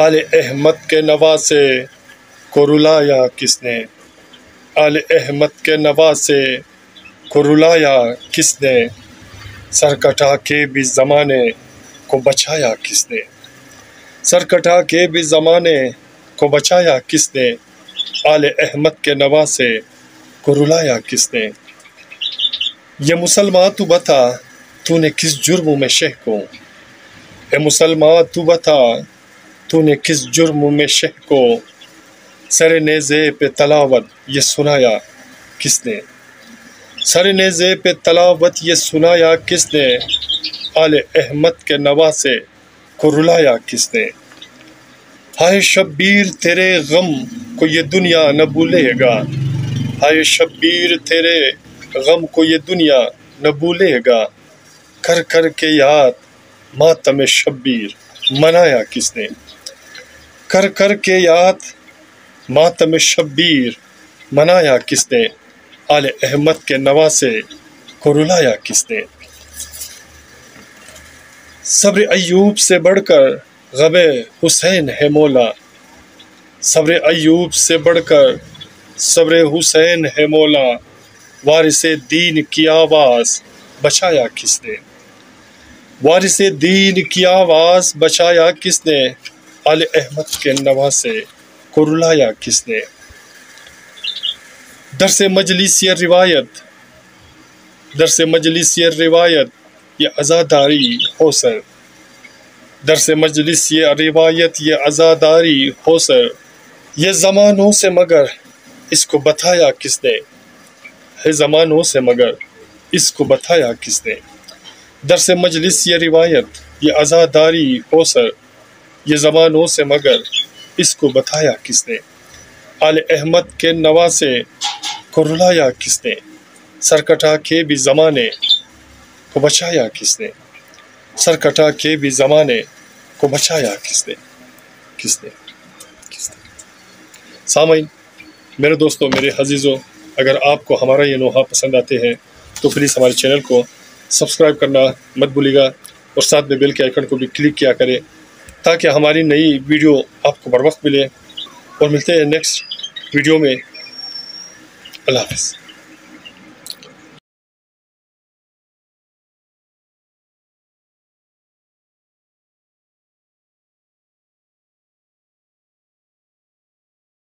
آل احمد کے نواسے کو رلایا کس نے؟ آل احمد کے نواسے کو رلایا کس نے؟ سر کٹا کے بھی زمانے کو بچایا کس نے؟ سر کٹا کے بھی زمانے کو بچایا کس نے؟ آل احمد کے نواسے کو رلایا کس نے؟ یہ مسلمان تو بتا تو نے کس جرم میں شہ کو، اے مسلمان تو بتا تو نے کس جرم میں شہ کو، سر نیزے پہ تلاوت یہ سنایا کس نے؟ سر نیزے پہ تلاوت یہ سنایا کس نے؟ آل احمد کے نواسے کو رلایا کس نے؟ ہائے شبیر تیرے غم کو یہ دنیا نہ بھولے گا، ہائے شبیر تیرے غم کو یہ دنیا نہ بھولے گا، کر کر کے یاد ماتم شبیر منایا کس نے؟ کر کر کے یاد ماتم شبیر منایا کس نے؟ آل احمد کے نواسے کو رلایا کس نے؟ صبر ایوب سے بڑھ کر غم حسین ہے مولا، صبر ایوب سے بڑھ کر صبر حسین ہے مولا، وارث دین کی آواز بچایا کس نے؟ وارث دین کی آواز بچایا کس نے؟ آل احمد کے نواسے کو رلایا کس نے؟ درس مجلس یہ روایت، درس مجلس یہ روایت یہ عزاداری ہو سر، درس مجلس یہ روایت یہ عزاداری ہو سر، یہ زمانوں سے مگر اس کو بتایا کس نے؟ ہے زمانوں سے مگر اس کو بتایا کس نے؟ درس مجلس یہ روایت یہ عزاداری ہو سر، یہ زمانوں سے مگر اس کو بتایا کس نے؟ آل احمد کے نواسے کو رلایا کس نے؟ سر کٹا کے بھی زمانے کو بچایا کس نے؟ سر کٹا کے بھی زمانے کو بچایا کس نے؟ کس نے؟ کس نے؟ سامعین، میرے دوستوں، میرے عزیزوں، اگر آپ کو ہمارا یہ نوحہ پسند آتے ہیں تو پلیز ہمارے چینل کو سبسکرائب کرنا مت بھولیے گا اور ساتھ میں بیل کے آئیکن کو بھی کلک کیا کرے تاکہ ہماری نئی ویڈیو آپ کو بر وقت ملے، اور ملتے ہیں نیکسٹ ویڈیو میں۔ اللہ حافظ۔